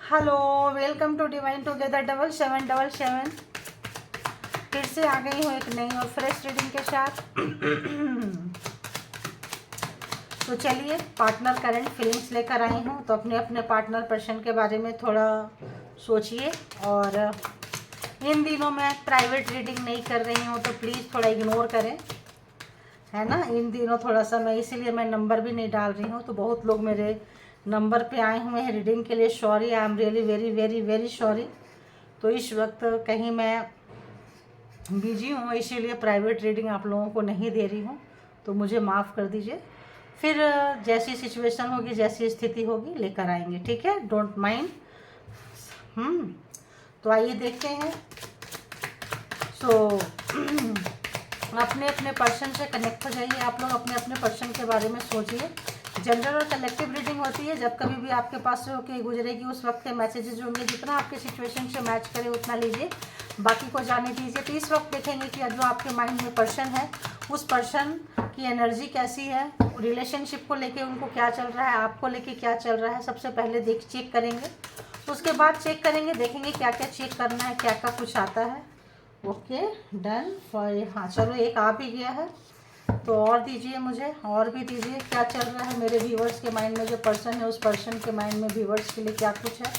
Hello, welcome to divine together 7777। फिर से आ गई हूँ एक नई और फ्रेश रीडिंग के साथ। तो चलिए, पार्टनर करंट फीलिंग्स लेकर आई हूँ। तो अपने अपने पार्टनर पर्सन के बारे में थोड़ा सोचिए। और इन दिनों मैं प्राइवेट रीडिंग नहीं कर रही हूँ तो प्लीज़ थोड़ा इग्नोर करें, है ना। इन दिनों थोड़ा सा मैं इसीलिए मैं नंबर भी नहीं डाल रही हूँ। तो बहुत लोग मेरे नंबर पे आए हुए हैं रीडिंग के लिए। Sorry, I am really very very very sorry. तो इस वक्त कहीं मैं बिजी हूँ, इसीलिए प्राइवेट रीडिंग आप लोगों को नहीं दे रही हूँ। तो मुझे माफ़ कर दीजिए। फिर जैसी सिचुएशन होगी, जैसी स्थिति होगी, लेकर आएंगे, ठीक है। Don't mind. तो आइए देखते हैं। सो अपने अपने पर्सन से कनेक्ट हो जाइए। आप लोग अपने अपने पर्सन के बारे में सोचिए। जनरल और कलेक्टिव रीडिंग होती है। जब कभी भी आपके पास से होके गुजरेगी उस वक्त के मैसेजेस होंगे, जितना आपके सिचुएशन से मैच करे उतना लीजिए, बाकी को जाने दीजिए। तो इस वक्त देखेंगे कि जो आपके माइंड में पर्सन है, उस पर्सन की एनर्जी कैसी है, रिलेशनशिप को लेके उनको क्या चल रहा है, आपको लेके क्या चल रहा है। सबसे पहले चेक करेंगे, उसके बाद चेक करेंगे, देखेंगे क्या क्या चेक करना है, क्या क्या कुछ आता है। Okay, done for. हाँ चलो, एक आ भी गया है। तो और दीजिए मुझे, और भी दीजिए। क्या चल रहा है मेरे व्यूवर्स के माइंड में, जो पर्सन है उस पर्सन के माइंड में व्यूवर्स के लिए क्या कुछ है।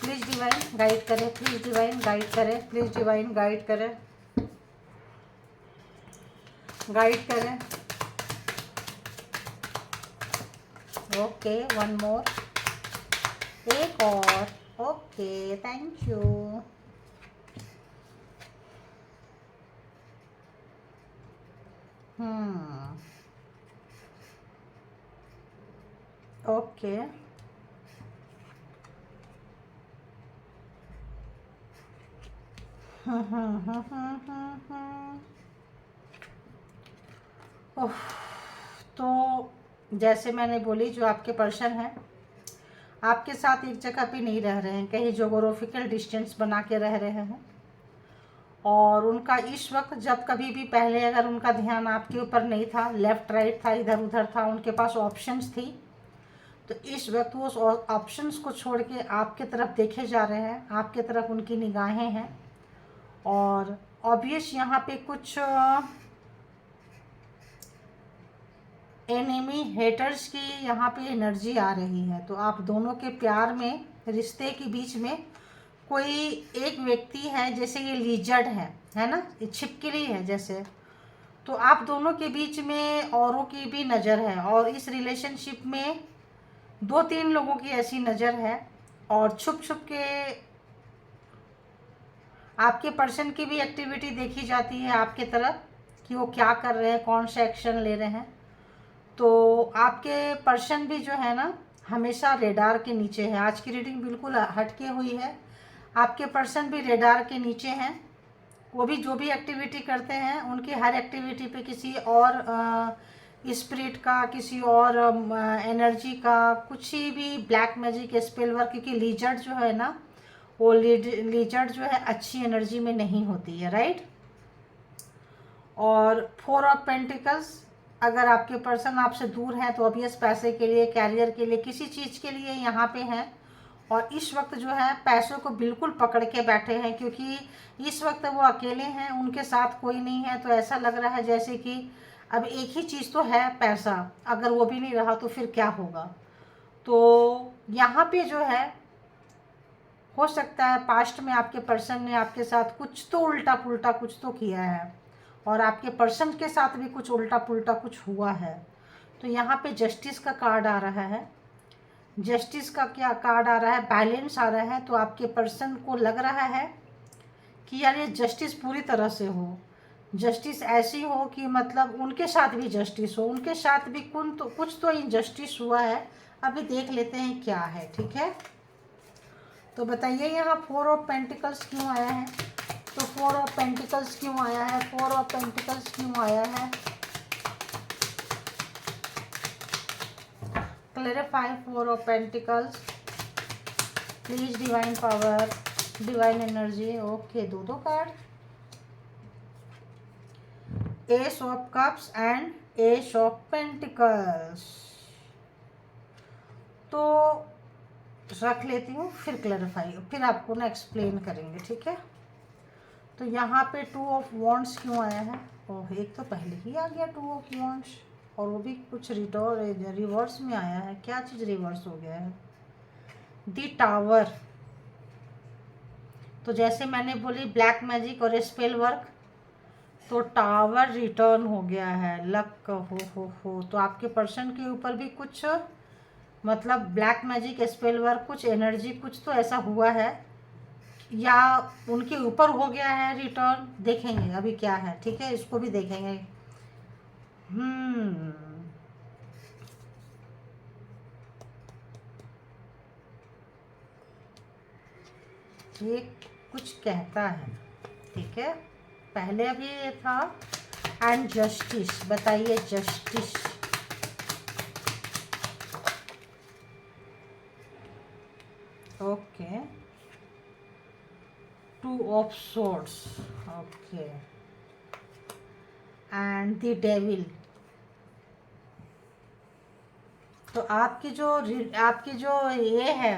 प्लीज़ डिवाइन गाइड करें, प्लीज़ डिवाइन गाइड करें, प्लीज़ डिवाइन गाइड करें, गाइड करें। ओके, वन मोर, एक और। Okay, thank you. ओके, ओह, तो जैसे मैंने बोली, जो आपके पर्सन हैं आपके साथ एक जगह पे नहीं रह रहे हैं, कहीं जोग्राफिकल डिस्टेंस बना के रह रहे हैं। और उनका इस वक्त, जब कभी भी पहले अगर उनका ध्यान आपके ऊपर नहीं था, लेफ्ट राइट था, इधर उधर था, उनके पास ऑप्शंस थी, तो इस वक्त वो उस ऑप्शंस को छोड़ के आपके तरफ देखे जा रहे हैं, आपके तरफ उनकी निगाहें हैं। और ऑब्वियस यहाँ पे कुछ एनिमी हेटर्स की यहाँ पे एनर्जी आ रही है। तो आप दोनों के प्यार में, रिश्ते के बीच में कोई एक व्यक्ति है, जैसे ये लीजर्ड है ना, ये छिपकली है जैसे। तो आप दोनों के बीच में औरों की भी नज़र है, और इस रिलेशनशिप में दो तीन लोगों की ऐसी नज़र है। और छुप छुप के आपके पर्सन की भी एक्टिविटी देखी जाती है आपके तरफ, कि वो क्या कर रहे हैं, कौन सा एक्शन ले रहे हैं। तो आपके पर्सन भी जो है ना, हमेशा रेडार के नीचे है। आज की रीडिंग बिल्कुल हटके हुई है। आपके पर्सन भी रेडार के नीचे हैं। वो भी जो भी एक्टिविटी करते हैं, उनकी हर एक्टिविटी पे किसी और स्पिरिट का, किसी और एनर्जी का, कुछ ही भी ब्लैक मैजिक, स्पेल वर्क, क्योंकि लीजर्ड जो है ना, वो लीजर्ड जो है अच्छी एनर्जी में नहीं होती है, राइट। और फोर ऑफ पेंटिकल्स, अगर आपके पर्सन आपसे दूर हैं तो ऑब्वियस पैसे के लिए, कैरियर के लिए, किसी चीज़ के लिए यहाँ पे हैं। और इस वक्त जो है पैसों को बिल्कुल पकड़ के बैठे हैं, क्योंकि इस वक्त वो अकेले हैं, उनके साथ कोई नहीं है। तो ऐसा लग रहा है जैसे कि अब एक ही चीज़ तो है, पैसा। अगर वो भी नहीं रहा तो फिर क्या होगा। तो यहाँ पे जो है, हो सकता है पास्ट में आपके पर्सन ने आपके साथ कुछ तो उल्टा पुल्टा कुछ तो किया है, और आपके पर्सन के साथ भी कुछ उल्टा पुल्टा कुछ हुआ है। तो यहाँ पे जस्टिस का कार्ड आ रहा है। जस्टिस का क्या कार्ड आ रहा है, बैलेंस आ रहा है। तो आपके पर्सन को लग रहा है कि यार ये जस्टिस पूरी तरह से हो, जस्टिस ऐसी हो कि मतलब उनके साथ भी जस्टिस हो, उनके साथ भी कुछ तो इनजस्टिस हुआ है। अभी देख लेते हैं क्या है, ठीक है। तो बताइए यहाँ फोर ऑफ पेंटिकल्स क्यों आया है। तो फोर ऑफ पेंटिकल्स क्यों आया है, फोर ऑफ पेंटिकल्स क्यों आया है। Clarify four of pentacles, please divine power, divine energy. Okay, दो card, ace of cups and ace of pentacles. तो रख लेती हूँ, फिर क्लैरिफाई, फिर आपको ना एक्सप्लेन करेंगे, ठीक है। तो यहाँ पे 2 ऑफ वॉन्ड्स क्यों आया है? ओह, एक तो पहले ही आ गया 2 ऑफ वॉन्ड्स, और वो भी कुछ रिवर्स में आया है। क्या चीज़ रिवर्स हो गया है? दी टावर। तो जैसे मैंने बोली ब्लैक मैजिक और स्पेल वर्क, तो टावर रिटर्न हो गया है। लक हो तो आपके पर्सन के ऊपर भी कुछ मतलब ब्लैक मैजिक, स्पेल वर्क, कुछ एनर्जी, कुछ तो ऐसा हुआ है, या उनके ऊपर हो गया है रिटर्न। देखेंगे अभी क्या है, ठीक है, इसको भी देखेंगे। ये कुछ कहता है, ठीक है। पहले अभी ये था एंड जस्टिस। बताइए justice. Okay, 2 of swords, okay, and the devil. तो आपकी जो ये है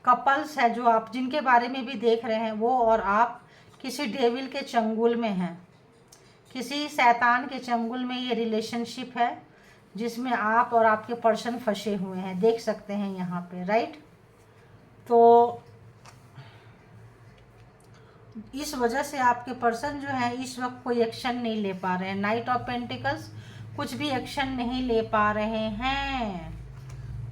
कपल्स है, जो आप जिनके बारे में भी देख रहे हैं, वो और आप किसी डेविल के चंगुल में हैं, किसी शैतान के चंगुल में ये रिलेशनशिप है, जिसमें आप और आपके पर्सन फंसे हुए हैं। देख सकते हैं यहाँ पे, राइट। तो इस वजह से आपके पर्सन जो है इस वक्त कोई एक्शन नहीं ले पा रहे हैं। नाइट ऑफ पेंटिकल्स, कुछ भी एक्शन नहीं ले पा रहे हैं।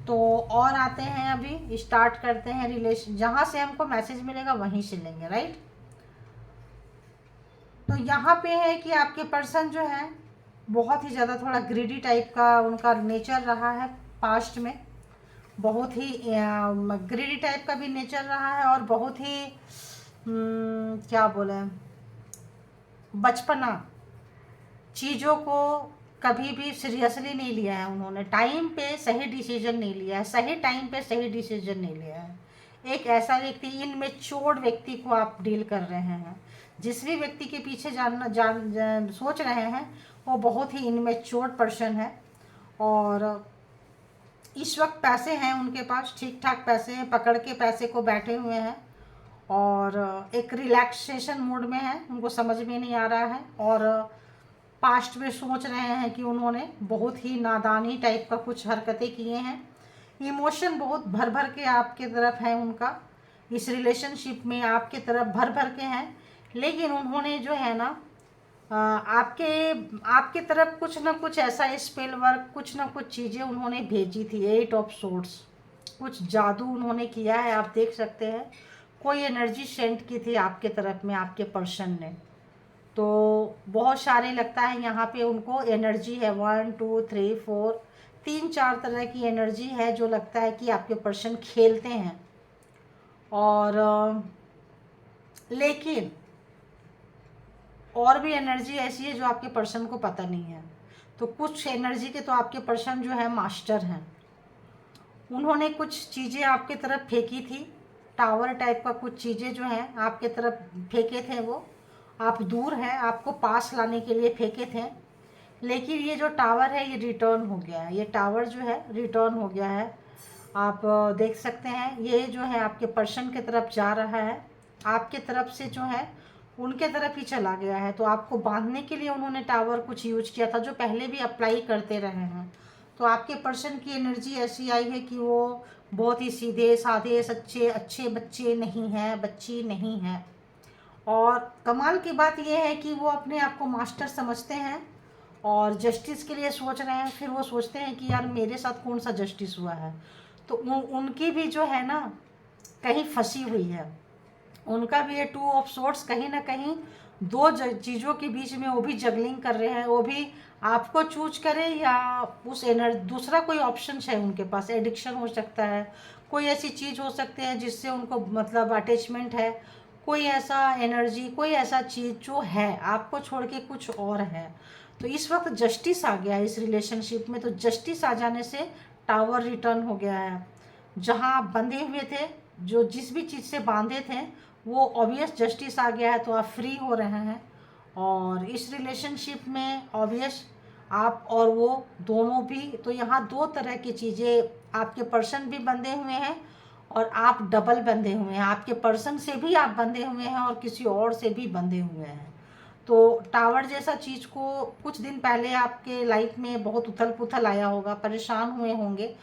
तो और आते हैं, अभी स्टार्ट करते हैं रिलेशन। जहाँ से हमको मैसेज मिलेगा वहीं से लेंगे, राइट। तो यहाँ पे है कि आपके पर्सन जो है बहुत ही ज़्यादा थोड़ा ग्रीडी टाइप का उनका नेचर रहा है पास्ट में। बहुत ही ग्रीडी टाइप का भी नेचर रहा है, और बहुत ही क्या बोले, बचपना, चीज़ों को कभी भी सीरियसली नहीं लिया है उन्होंने। टाइम पे सही डिसीजन नहीं लिया है, सही टाइम पे सही डिसीजन नहीं लिया है। एक ऐसा व्यक्ति, इनमेच्योर व्यक्ति को आप डील कर रहे हैं। जिस भी व्यक्ति के पीछे सोच रहे हैं, वो बहुत ही इनमेच्योर पर्सन है। और इस वक्त पैसे हैं उनके पास, ठीक ठाक पैसे हैं, पकड़ के पैसे को बैठे हुए हैं, और एक रिलैक्सेशन मूड में है। उनको समझ में नहीं आ रहा है, और पास्ट में सोच रहे हैं कि उन्होंने बहुत ही नादानी टाइप का कुछ हरकतें किए हैं। इमोशन बहुत भर भर के आपके तरफ है उनका, इस रिलेशनशिप में आपके तरफ भर भर के हैं। लेकिन उन्होंने जो है ना आपके तरफ कुछ ना कुछ ऐसा स्पेल वर्क, कुछ ना कुछ चीज़ें उन्होंने भेजी थी। 8 ऑफ सोर्ड्स, कुछ जादू उन्होंने किया है। आप देख सकते हैं कोई एनर्जी सेंड की थी आपके तरफ में, आपके पर्सन ने। तो बहुत सारे लगता है यहाँ पे उनको एनर्जी है, 1 2 3 4, 3-4 तरह की एनर्जी है, जो लगता है कि आपके पर्सन खेलते हैं। और लेकिन और भी एनर्जी ऐसी है जो आपके पर्सन को पता नहीं है। तो कुछ एनर्जी के तो आपके पर्सन जो है मास्टर हैं। उन्होंने कुछ चीज़ें आपके तरफ फेंकी थी, टावर टाइप का कुछ चीज़ें जो हैं आपके तरफ फेंके थे। वो आप दूर हैं, आपको पास लाने के लिए फेंके थे। लेकिन ये जो टावर है ये रिटर्न हो गया है। ये टावर जो है रिटर्न हो गया है। आप देख सकते हैं ये जो है आपके पर्सन के तरफ जा रहा है, आपके तरफ से जो है उनके तरफ ही चला गया है। तो आपको बांधने के लिए उन्होंने टावर कुछ यूज किया था, जो पहले भी अप्लाई करते रहे हैं। तो आपके पर्सन की एनर्जी ऐसी आई है कि वो बहुत ही सीधे साधे सच्चे अच्छे बच्चे नहीं हैं, बच्ची नहीं है। और कमाल की बात यह है कि वो अपने आप को मास्टर समझते हैं और जस्टिस के लिए सोच रहे हैं। फिर वो सोचते हैं कि यार मेरे साथ कौन सा जस्टिस हुआ है। तो उनकी भी जो है ना कहीं फंसी हुई है। उनका भी ये 2 ऑफ सोर्ड्स कहीं ना कहीं दो चीज़ों के बीच में वो भी जगलिंग कर रहे हैं। वो भी आपको चूज करें या उस दूसरा कोई ऑप्शन है उनके पास। एडिक्शन हो सकता है, कोई ऐसी चीज़ हो सकती है जिससे उनको मतलब अटैचमेंट है, कोई ऐसा एनर्जी, कोई ऐसा चीज़ जो है आपको छोड़ के कुछ और है। तो इस वक्त जस्टिस आ गया है इस रिलेशनशिप में। तो जस्टिस आ जाने से टावर रिटर्न हो गया है। जहाँ आप बंधे हुए थे, जो जिस भी चीज़ से बांधे थे, वो ऑब्वियस जस्टिस आ गया है। तो आप फ्री हो रहे हैं। और इस रिलेशनशिप में ऑब्वियस आप और वो दोनों भी। तो यहाँ दो तरह की चीज़ें, आपके पर्सन भी बंधे हुए हैं और आप डबल बंधे हुए हैं। आपके पर्सन से भी आप बंधे हुए हैं और किसी और से भी बंधे हुए हैं। तो टावर जैसा चीज़ को कुछ दिन पहले आपके लाइफ में बहुत उथल पुथल आया होगा, परेशान हुए होंगे,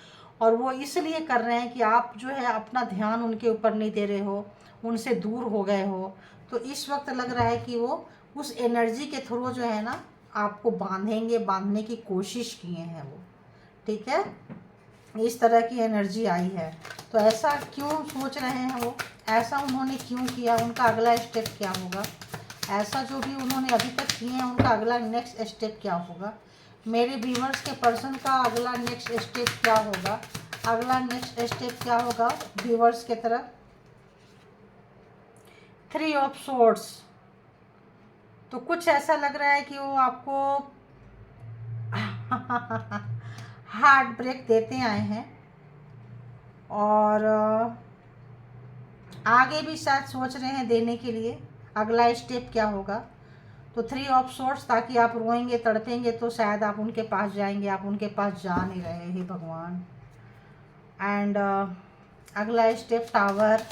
और वो इसलिए कर रहे हैं कि आप जो है अपना ध्यान उनके ऊपर नहीं दे रहे हो, उनसे दूर हो गए हो। तो इस वक्त लग रहा है कि वो उस एनर्जी के थ्रू जो है ना आपको बांधेंगे, बांधने की कोशिश किए हैं वो। ठीक है, इस तरह की एनर्जी आई है। तो ऐसा क्यों सोच रहे हैं वो, ऐसा उन्होंने क्यों किया, उनका अगला स्टेप क्या होगा, ऐसा जो भी उन्होंने अभी तक किए हैं उनका अगला नेक्स्ट स्टेप क्या होगा, मेरे व्यूअर्स के पर्सन का अगला नेक्स्ट स्टेप क्या होगा, अगला नेक्स्ट स्टेप क्या होगा व्यूअर्स के तरफ। 3 ऑफ सोर्ड्स। तो कुछ ऐसा लग रहा है कि वो आपको हार्ट ब्रेक देते आए हैं और आगे भी शायद सोच रहे हैं देने के लिए। अगला स्टेप क्या होगा, तो 3 ऑफ सोर्ड्स, ताकि आप रोएंगे तड़पेंगे तो शायद आप उनके पास जाएंगे, आप उनके पास जा नहीं रहे हे भगवान। एंड अगला स्टेप टावर।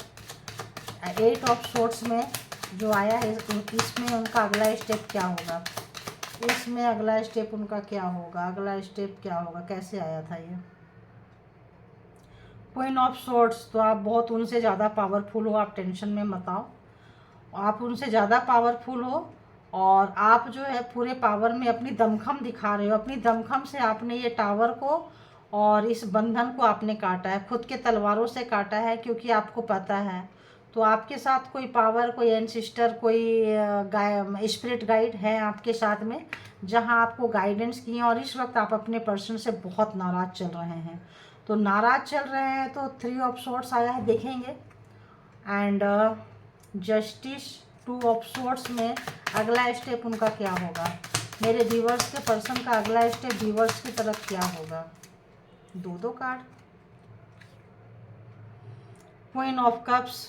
8 ऑफ सोर्ड्स में जो आया है, इसमें उनका अगला स्टेप क्या होगा, इसमें अगला स्टेप उनका क्या होगा, अगला स्टेप क्या होगा, कैसे आया था ये। Queen of swords. तो आप बहुत उनसे ज़्यादा पावरफुल हो, आप टेंशन में मत आओ, आप उनसे ज़्यादा पावरफुल हो और आप जो है पूरे पावर में अपनी दमखम दिखा रहे हो। अपनी दमखम से आपने ये टावर को और इस बंधन को आपने काटा है, खुद के तलवारों से काटा है, क्योंकि आपको पता है। तो आपके साथ कोई पावर, कोई एंसिस्टर, कोई स्पिरिट गाइड है आपके साथ में, जहां आपको गाइडेंस किए, और इस वक्त आप अपने पर्सन से बहुत नाराज़ चल रहे हैं। तो नाराज़ चल रहे हैं तो 3 ऑफ सोर्ड्स आया है, देखेंगे। And justice. 2 ऑफ सोर्ड्स में अगला स्टेप उनका क्या होगा, मेरे व्यूअर्स के पर्सन का अगला स्टेप व्यूअर्स की तरफ क्या होगा। दो card. Queen of cups.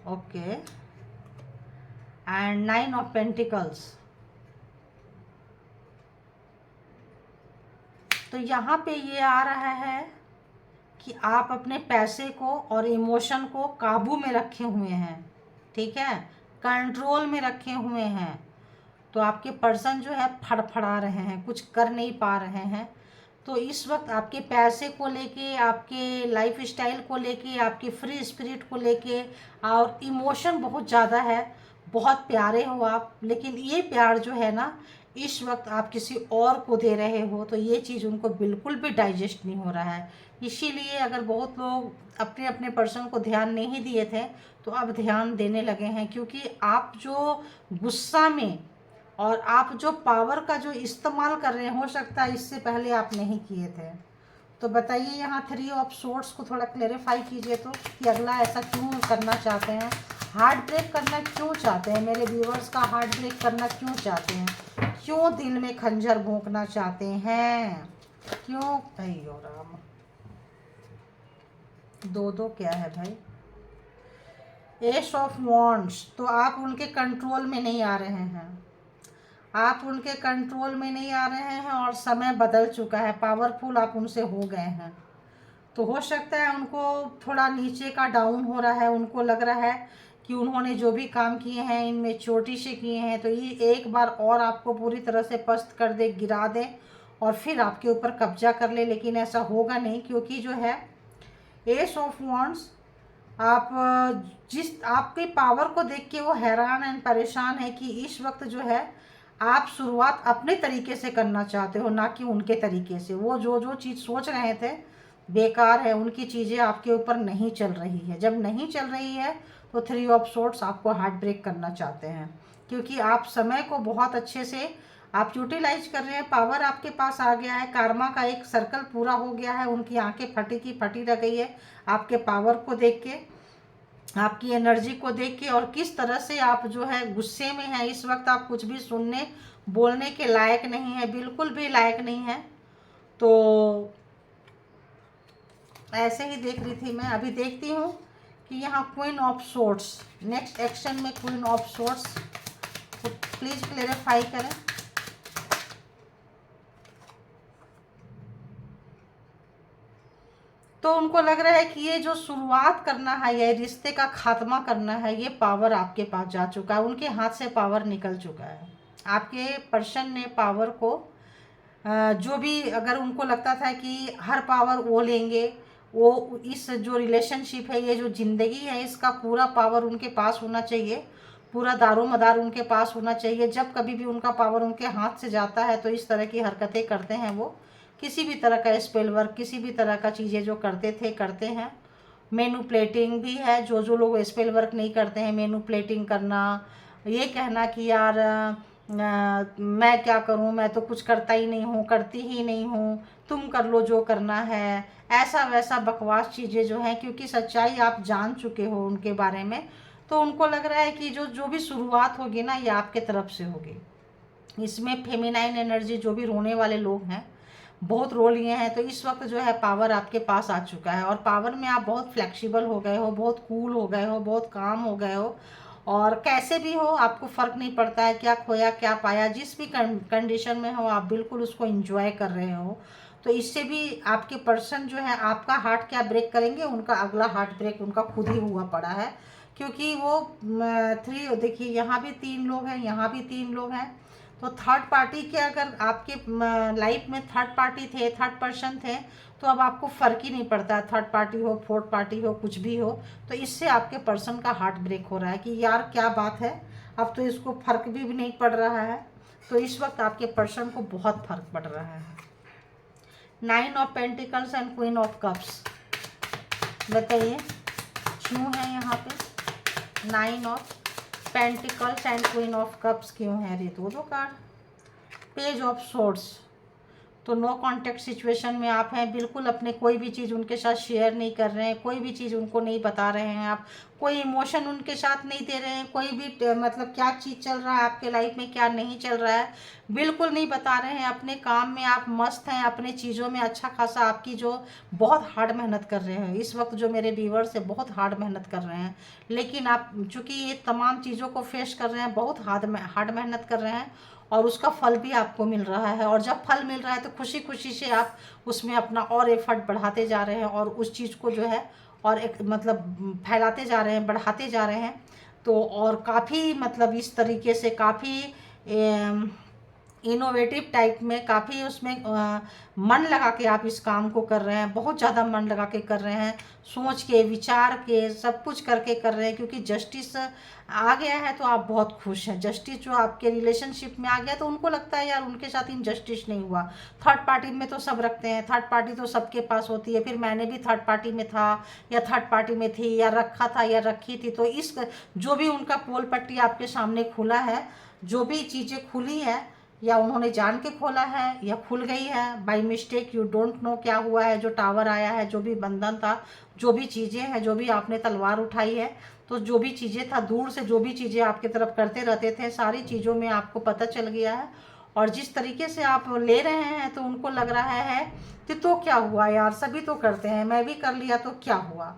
Okay. And 9 of pentacles. तो यहाँ पे ये आ रहा है कि आप अपने पैसे को और इमोशन को काबू में रखे हुए हैं, ठीक है, कंट्रोल में रखे हुए हैं। तो आपके पर्सन जो है फड़फड़ा रहे हैं, कुछ कर नहीं पा रहे हैं। तो इस वक्त आपके पैसे को लेके, आपके लाइफ स्टाइल को लेके, आपकी फ्री स्पिरिट को लेके और इमोशन बहुत ज़्यादा है। बहुत प्यारे हो आप, लेकिन ये प्यार जो है ना इस वक्त आप किसी और को दे रहे हो, तो ये चीज़ उनको बिल्कुल भी डाइजेस्ट नहीं हो रहा है। इसीलिए अगर बहुत लोग अपने अपने पर्सन को ध्यान नहीं दिए थे तो अब ध्यान देने लगे हैं, क्योंकि आप जो गुस्सा में और आप जो पावर का जो इस्तेमाल कर रहे हैं, हो सकता है इससे पहले आप नहीं किए थे। तो बताइए यहाँ 3 ऑफ सोर्ड्स को थोड़ा क्लेरिफाई कीजिए तो, कि अगला ऐसा क्यों करना चाहते हैं, हार्ट ब्रेक करना क्यों चाहते हैं, मेरे व्यूवर्स का हार्ट ब्रेक करना क्यों चाहते हैं, क्यों दिल में खंजर भोंकना चाहते हैं, क्यों। अयो राम, दो क्या है भाई, एस ऑफ वॉन्ड्स। तो आप उनके कंट्रोल में नहीं आ रहे हैं, आप उनके कंट्रोल में नहीं आ रहे हैं और समय बदल चुका है, पावरफुल आप उनसे हो गए हैं। तो हो सकता है उनको थोड़ा नीचे का डाउन हो रहा है, उनको लग रहा है कि उन्होंने जो भी काम किए हैं इनमें चोटी से किए हैं, तो ये एक बार और आपको पूरी तरह से पस्त कर दे, गिरा दे और फिर आपके ऊपर कब्जा कर ले। लेकिन ऐसा होगा नहीं, क्योंकि जो है एस ऑफ वॉन्ड्स, आप जिस आपके पावर को देख के वो हैरान एंड परेशान है कि इस वक्त जो है आप शुरुआत अपने तरीके से करना चाहते हो, ना कि उनके तरीके से। वो जो जो चीज़ सोच रहे थे बेकार है, उनकी चीज़ें आपके ऊपर नहीं चल रही है। जब नहीं चल रही है तो 3 ऑफ सोर्ड्स आपको हार्ट ब्रेक करना चाहते हैं, क्योंकि आप समय को बहुत अच्छे से आप यूटिलाइज कर रहे हैं, पावर आपके पास आ गया है, कार्मा का एक सर्कल पूरा हो गया है। उनकी आंखें फटी की फटी रह गई है आपके पावर को देख के, आपकी एनर्जी को देख के, और किस तरह से आप जो है गुस्से में हैं इस वक्त। आप कुछ भी सुनने बोलने के लायक नहीं है, बिल्कुल भी लायक नहीं है। तो ऐसे ही देख रही थी मैं, अभी देखती हूँ कि यहाँ queen of swords next action में, queen of swords please clarify करें। तो उनको लग रहा है कि ये जो शुरुआत करना है, ये रिश्ते का खात्मा करना है, ये पावर आपके पास जा चुका है, उनके हाथ से पावर निकल चुका है। आपके पर्सन ने पावर को जो भी, अगर उनको लगता था कि हर पावर वो लेंगे, वो इस जो रिलेशनशिप है, ये जो ज़िंदगी है, इसका पूरा पावर उनके पास होना चाहिए, पूरा दारो मदार उनके पास होना चाहिए। जब कभी भी उनका पावर उनके हाथ से जाता है तो इस तरह की हरकतें करते हैं वो। किसी भी तरह का स्पेल वर्क, किसी भी तरह का चीज़ें जो करते थे करते हैं। मैनिपुलेटिंग भी है, जो जो लोग स्पेल वर्क नहीं करते हैं, मैनिपुलेटिंग करना, ये कहना कि यार मैं क्या करूं, मैं तो कुछ करता ही नहीं हूं, करती ही नहीं हूं, तुम कर लो जो करना है, ऐसा वैसा बकवास चीज़ें जो हैं, क्योंकि सच्चाई आप जान चुके हो उनके बारे में। तो उनको लग रहा है कि जो जो भी शुरुआत होगी ना, ये आपके तरफ से होगी। इसमें फेमिनाइन एनर्जी, जो भी रोने वाले लोग हैं, बहुत रो लिए हैं, तो इस वक्त जो है पावर आपके पास आ चुका है। और पावर में आप बहुत फ्लेक्सिबल हो गए हो, बहुत कूल हो गए हो, बहुत काम हो गए हो, और कैसे भी हो आपको फ़र्क नहीं पड़ता है, क्या खोया क्या पाया, जिस भी कंडीशन में हो आप बिल्कुल उसको एंजॉय कर रहे हो। तो इससे भी आपके पर्सन जो है आपका हार्ट क्या ब्रेक करेंगे, उनका अगला हार्ट ब्रेक उनका खुद ही हुआ पड़ा है। क्योंकि वो थ्री, देखिए यहाँ भी 3 लोग हैं, यहाँ भी 3 लोग हैं। तो थर्ड पार्टी के, अगर आपके लाइफ में थर्ड पार्टी थे, थर्ड पर्सन थे, तो अब आपको फ़र्क ही नहीं पड़ता है, थर्ड पार्टी हो, फोर्थ पार्टी हो, कुछ भी हो। तो इससे आपके पर्सन का हार्ट ब्रेक हो रहा है कि यार क्या बात है, अब तो इसको फ़र्क भी नहीं पड़ रहा है। तो इस वक्त आपके पर्सन को बहुत फ़र्क पड़ रहा है। 9 of pentacles and queen of cups, बताइए क्यों है यहाँ पे 9 of pentacles and queen of cups क्यों है? ये दो कार्ड। पेज ऑफ सोर्ड्स, तो नो कांटेक्ट सिचुएशन में आप हैं, बिल्कुल अपने कोई भी चीज़ उनके साथ शेयर नहीं कर रहे हैं, कोई भी चीज़ उनको नहीं बता रहे हैं आप, कोई इमोशन उनके साथ नहीं दे रहे हैं, कोई भी मतलब क्या चीज़ चल रहा है आपके लाइफ में, क्या नहीं चल रहा है, बिल्कुल नहीं बता रहे हैं। अपने काम में आप मस्त हैं, अपने चीज़ों में अच्छा खासा, आपकी जो बहुत हार्ड मेहनत कर रहे हैं इस वक्त, जो मेरे व्यूअर्स है बहुत हार्ड मेहनत कर रहे हैं, लेकिन आप चूँकि ये तमाम चीज़ों को फेस कर रहे हैं, बहुत हार्ड मेहनत कर रहे हैं, और उसका फल भी आपको मिल रहा है। और जब फल मिल रहा है तो खुशी खुशी से आप उसमें अपना और एफर्ट बढ़ाते जा रहे हैं, और उस चीज़ को जो है और एक मतलब फैलाते जा रहे हैं, बढ़ाते जा रहे हैं। तो और काफ़ी मतलब इस तरीके से काफ़ी इनोवेटिव टाइप में, काफ़ी उसमें मन लगा के आप इस काम को कर रहे हैं, बहुत ज़्यादा मन लगा के कर रहे हैं, सोच के विचार के सब कुछ करके कर रहे हैं। क्योंकि जस्टिस आ गया है तो आप बहुत खुश हैं। जस्टिस जो आपके रिलेशनशिप में आ गया तो उनको लगता है यार उनके साथ इनजस्टिस नहीं हुआ। थर्ड पार्टी में तो सब रखते हैं, थर्ड पार्टी तो सबके पास होती है, फिर मैंने भी थर्ड पार्टी में था या थर्ड पार्टी में थी या रखा था या रखी थी। तो इस जो भी उनका पोल पट्टी आपके सामने खुला है, जो भी चीज़ें खुली है, या उन्होंने जान के खोला है या खुल गई है by mistake, you don't know क्या हुआ है, जो टावर आया है, जो भी बंधन था, जो भी चीज़ें हैं, जो भी आपने तलवार उठाई है, तो जो भी चीज़ें था, दूर से जो भी चीज़ें आपकी तरफ करते रहते थे, सारी चीज़ों में आपको पता चल गया है। और जिस तरीके से आप ले रहे हैं तो उनको लग रहा है कि तो क्या हुआ यार, सभी तो करते हैं, मैं भी कर लिया तो क्या हुआ।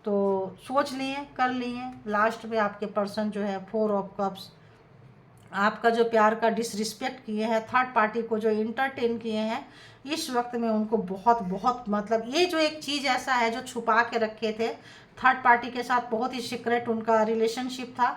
तो सोच लिए, कर लिए। लास्ट में आपके पर्सन जो है 4 ऑफ कप्स, आपका जो प्यार का डिसरिस्पेक्ट किए हैं, थर्ड पार्टी को जो इंटरटेन किए हैं, इस वक्त में उनको बहुत बहुत मतलब ये जो एक चीज़ ऐसा है जो छुपा के रखे थे, थर्ड पार्टी के साथ बहुत ही सीक्रेट उनका रिलेशनशिप था,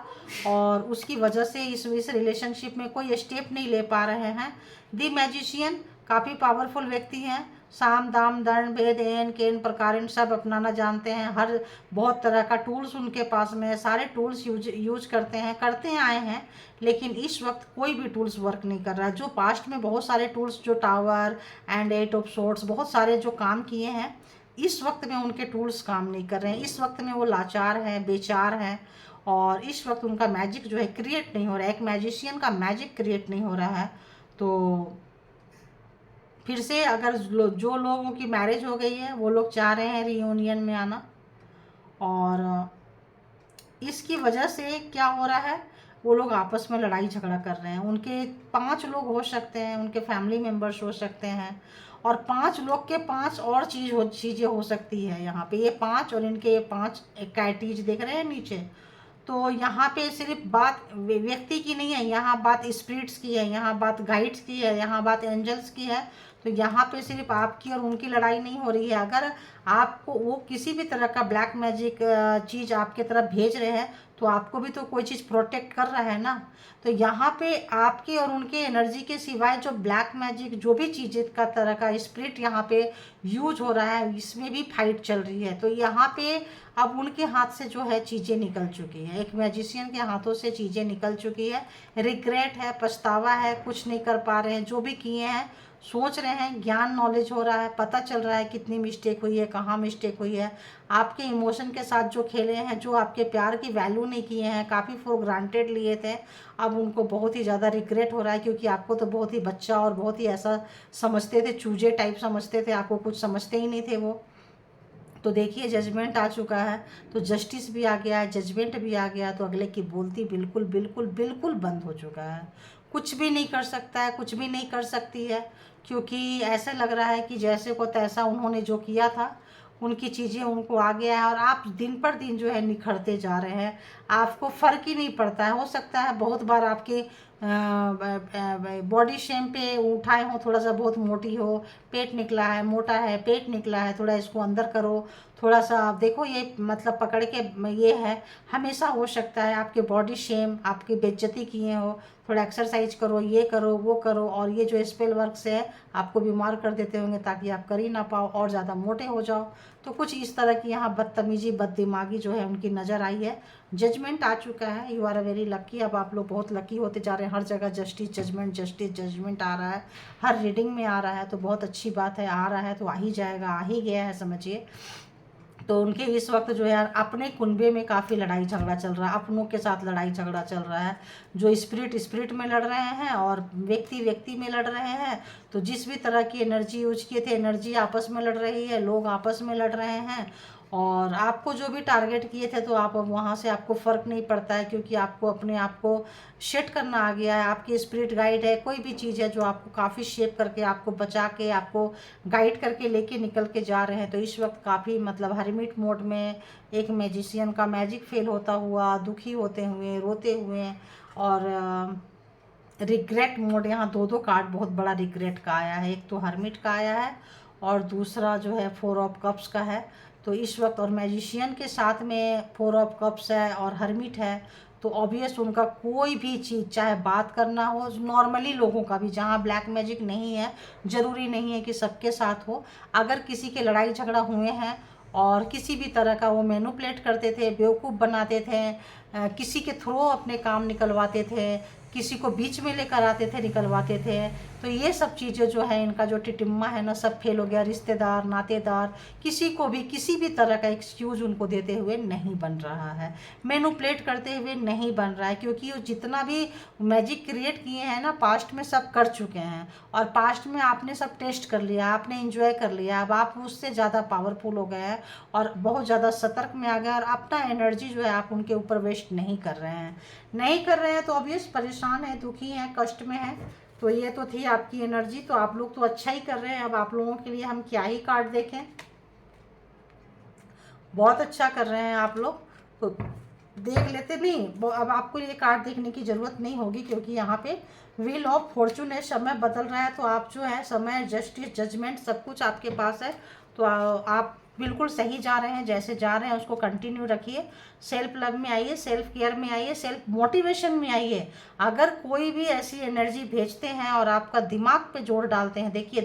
और उसकी वजह से इस रिलेशनशिप में कोई स्टेप नहीं ले पा रहे हैं। दी मैजिशियन काफ़ी पावरफुल व्यक्ति हैं, साम दाम दंड भेद एन केन प्रकार सब अपनाना जानते हैं, हर बहुत तरह का टूल्स उनके पास में है, सारे टूल्स यूज करते हैं, करते आए हैं। लेकिन इस वक्त कोई भी टूल्स वर्क नहीं कर रहा है। जो पास्ट में बहुत सारे टूल्स, जो टावर एंड 8 ऑफ सोर्ड्स, बहुत सारे जो काम किए हैं, इस वक्त में उनके टूल्स काम नहीं कर रहे हैं। इस वक्त में वो लाचार हैं, बेचार हैं, और इस वक्त उनका मैजिक जो है क्रिएट नहीं हो रहा है, एक मैजिशियन का मैजिक क्रिएट नहीं हो रहा है। तो फिर से अगर जो लोगों की मैरिज हो गई है वो लोग चाह रहे हैं रियूनियन में आना, और इसकी वजह से क्या हो रहा है, वो लोग आपस में लड़ाई झगड़ा कर रहे हैं। उनके 5 लोग हो सकते हैं, उनके फैमिली मेम्बर्स हो सकते हैं, और 5 लोग के 5 और चीज़ें हो सकती है यहाँ पे। ये 5 और इनके ये 5 कैटीज देख रहे हैं नीचे, तो यहाँ पे सिर्फ बात व्यक्ति की नहीं है, यहाँ बात स्पिरिट्स की है, यहाँ बात गाइड्स की है, यहाँ बात एंजल्स की है। तो यहाँ पे सिर्फ आपकी और उनकी लड़ाई नहीं हो रही है। अगर आपको वो किसी भी तरह का ब्लैक मैजिक चीज़ आपके तरफ भेज रहे हैं तो आपको भी तो कोई चीज़ प्रोटेक्ट कर रहा है ना। तो यहाँ पे आपकी और उनके एनर्जी के सिवाय जो ब्लैक मैजिक जो भी चीज़ें का तरह का स्पिरिट यहाँ पे यूज हो रहा है, इसमें भी फाइट चल रही है। तो यहाँ पे अब उनके हाथ से जो है चीज़ें निकल चुकी हैं, एक मैजिशियन के हाथों से चीज़ें निकल चुकी है। रिग्रेट है, पछतावा है, कुछ नहीं कर पा रहे हैं, जो भी किए हैं सोच रहे हैं, ज्ञान नॉलेज हो रहा है, पता चल रहा है कितनी मिस्टेक हुई है, कहाँ मिस्टेक हुई है। आपके इमोशन के साथ जो खेले हैं, जो आपके प्यार की वैल्यू नहीं किए हैं, काफ़ी फॉर ग्रांटेड लिए थे, अब उनको बहुत ही ज़्यादा रिग्रेट हो रहा है। क्योंकि आपको तो बहुत ही बच्चा और बहुत ही ऐसा समझते थे, चूजे टाइप समझते थे, आपको कुछ समझते ही नहीं थे वो। तो देखिए जजमेंट आ चुका है, तो जस्टिस भी आ गया है, जजमेंट भी आ गया, तो अगले की बोलती बिल्कुल बिल्कुल बिल्कुल बंद हो चुका है। कुछ भी नहीं कर सकता है, कुछ भी नहीं कर सकती है। क्योंकि ऐसे लग रहा है कि जैसे को तैसा उन्होंने जो किया था, उनकी चीज़ें उनको आ गया है और आप दिन पर दिन जो है निखरते जा रहे हैं। आपको फ़र्क ही नहीं पड़ता है। हो सकता है बहुत बार आपके बॉडी शेम पे उठाए हो, थोड़ा सा बहुत मोटी हो, पेट निकला है, मोटा है, पेट निकला है, थोड़ा इसको अंदर करो, थोड़ा सा आप देखो, ये मतलब पकड़ के ये है। हमेशा हो सकता है आपके बॉडी शेम, आपकी बेइज्जती किए हो, थोड़ा एक्सरसाइज करो, ये करो, वो करो, और ये जो स्पेल वर्क से है आपको बीमार कर देते होंगे ताकि आप कर ही ना पाओ और ज़्यादा मोटे हो जाओ। तो कुछ इस तरह की यहाँ बदतमीजी, बददिमागी जो है उनकी नज़र आई है। जजमेंट आ चुका है, you are a very lucky. अब आप लोग बहुत लकी होते जा रहे हैं, हर जगह जस्टिस जजमेंट, जस्टिस जजमेंट आ रहा है, हर रीडिंग में आ रहा है। तो बहुत अच्छी बात है, आ रहा है तो आ ही जाएगा, आ ही गया है समझिए। तो उनके इस वक्त जो है अपने कुनबे में काफ़ी लड़ाई झगड़ा चल रहा है, अपनों के साथ लड़ाई झगड़ा चल रहा है। जो स्पिरिट स्पिरिट में लड़ रहे हैं और व्यक्ति व्यक्ति में लड़ रहे हैं। तो जिस भी तरह की एनर्जी यूज किए थे, एनर्जी आपस में लड़ रही है, लोग आपस में लड़ रहे हैं। और आपको जो भी टारगेट किए थे तो आप अब वहाँ से आपको फ़र्क नहीं पड़ता है, क्योंकि आपको अपने आप को शेट करना आ गया है। आपकी स्पिरिट गाइड है, कोई भी चीज़ है जो आपको काफ़ी शेप करके, आपको बचा के, आपको गाइड करके लेके निकल के जा रहे हैं। तो इस वक्त काफ़ी मतलब हरमिट मोड में एक मैजिशियन का मैजिक फेल होता हुआ, दुखी होते हुए, रोते हुए, और रिग्रेट मोड। यहाँ दो दो कार्ड बहुत बड़ा रिग्रेट का आया है, एक तो हरमिट का आया है और दूसरा जो है 4 ऑफ कप्स का है। तो इस वक्त और मैजिशियन के साथ में 4 ऑफ कप्स है और हरमिट है। तो ऑब्वियस उनका कोई भी चीज़, चाहे बात करना हो नॉर्मली लोगों का भी, जहाँ ब्लैक मैजिक नहीं है, ज़रूरी नहीं है कि सबके साथ हो। अगर किसी के लड़ाई झगड़ा हुए हैं और किसी भी तरह का वो मैनिपुलेट करते थे, बेवकूफ़ बनाते थे, किसी के थ्रू अपने काम निकलवाते थे, किसी को बीच में लेकर आते थे, निकलवाते थे। तो ये सब चीज़ें जो है, इनका जो टिटिम्मा है ना, सब फेल हो गया। रिश्तेदार, नातेदार, किसी को भी किसी भी तरह का एक्सक्यूज़ उनको देते हुए नहीं बन रहा है, मैनिपुलेट करते हुए नहीं बन रहा है। क्योंकि वो जितना भी मैजिक क्रिएट किए हैं ना, पास्ट में सब कर चुके हैं और पास्ट में आपने सब टेस्ट कर लिया, आपने इंजॉय कर लिया। अब आप उससे ज़्यादा पावरफुल हो गए हैं और बहुत ज़्यादा सतर्क में आ गए और अपना एनर्जी जो है आप उनके ऊपर वेस्ट नहीं कर रहे हैं, नहीं कर रहे हैं। तो ऑब्वियस परेशान है, दुखी हैं, कष्ट में है। तो ये तो थी आपकी एनर्जी। तो आप लोग तो अच्छा ही कर रहे हैं। अब आप लोगों के लिए हम क्या ही कार्ड देखें, बहुत अच्छा कर रहे हैं आप लोग। तो देख लेते, नहीं अब आपको ये कार्ड देखने की ज़रूरत नहीं होगी, क्योंकि यहाँ पे व्हील ऑफ फॉर्चून है, समय बदल रहा है। तो आप जो है समय, जस्टिस, जजमेंट सब कुछ आपके पास है। तो आप बिल्कुल सही जा रहे हैं, जैसे जा रहे हैं उसको कंटिन्यू रखिए। सेल्फ लव में आइए, सेल्फ केयर में आइए, सेल्फ मोटिवेशन में आइए। अगर कोई भी ऐसी एनर्जी भेजते हैं और आपका दिमाग पे जोर डालते हैं, देखिए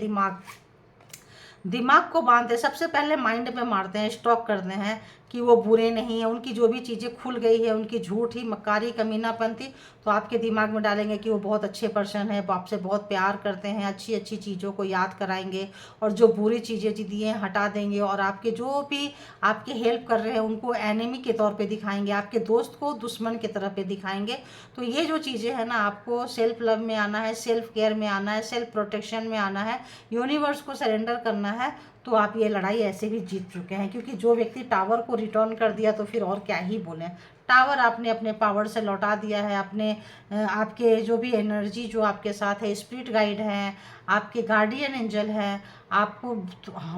दिमाग को बांधते, सबसे पहले माइंड पे मारते हैं, स्टॉक करते हैं कि वो बुरे नहीं है, उनकी जो भी चीज़ें खुल गई है, उनकी झूठी, मक्कारी, कमीनापंती, तो आपके दिमाग में डालेंगे कि वो बहुत अच्छे पर्सन है, आपसे बहुत प्यार करते हैं, अच्छी अच्छी चीज़ों को याद कराएंगे और जो बुरी चीज़ें दी हैं हटा देंगे। और आपके जो भी आपके हेल्प कर रहे हैं उनको एनिमी के तौर पे दिखाएंगे, आपके दोस्त को दुश्मन की तरह पे दिखाएंगे। तो ये जो चीज़ें हैं ना, आपको सेल्फ लव में आना है, सेल्फ केयर में आना है, सेल्फ प्रोटेक्शन में आना है, यूनिवर्स को सरेंडर करना है। तो आप ये लड़ाई ऐसे भी जीत चुके हैं, क्योंकि जो व्यक्ति टावर को रिटर्न कर दिया तो फिर और क्या ही बोलें। टावर आपने अपने पावर से लौटा दिया है, अपने आपके जो भी एनर्जी जो आपके साथ है, स्पिरिट गाइड है, आपके गार्डियन एंजल है, आपको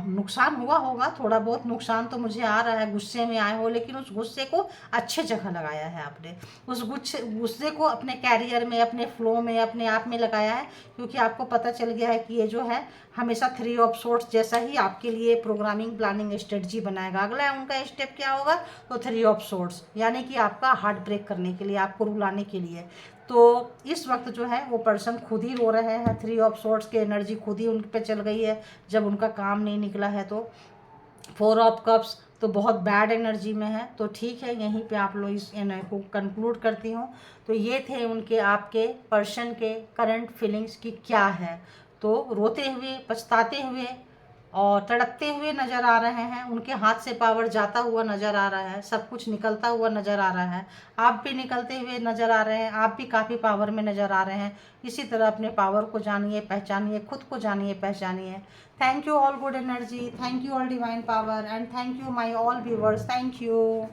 नुकसान हुआ होगा, थोड़ा बहुत नुकसान तो मुझे आ रहा है, गुस्से में आए हो, लेकिन उस गुस्से को अच्छे जगह लगाया है आपने, उस गुस्से को अपने कैरियर में, अपने फ्लो में, अपने आप में लगाया है, क्योंकि आपको पता चल गया है कि ये जो है हमेशा 3 ऑफ सोर्ट्स जैसा ही आपके लिए प्रोग्रामिंग प्लानिंग स्ट्रेटजी बनाएगा। अगला उनका स्टेप क्या होगा, तो 3 ऑफ सोर्ट्स, यानी कि आपका हार्ट ब्रेक करने के लिए, आपको रुलाने के लिए। तो इस वक्त जो है वो पर्सन खुद ही रो रहे हैं, 3 ऑफ सोर्ट्स की एनर्जी खुद ही उन पे चल गई है जब उनका काम नहीं निकला है। तो 4 ऑफ कप्स तो बहुत बैड एनर्जी में है। तो ठीक है, यहीं पे आप लोग इस को कंक्लूड करती हूँ। तो ये थे उनके आपके पर्सन के करंट फीलिंग्स की क्या है। तो रोते हुए, पछताते हुए और तड़पते हुए नज़र आ रहे हैं, उनके हाथ से पावर जाता हुआ नज़र आ रहा है, सब कुछ निकलता हुआ नज़र आ रहा है, आप भी निकलते हुए नज़र आ रहे हैं, आप भी काफ़ी पावर में नज़र आ रहे हैं। इसी तरह अपने पावर को जानिए, पहचानिए, खुद को जानिए, पहचानिए। Thank you all good energy, thank you all divine power, and thank you my all viewers, thank you.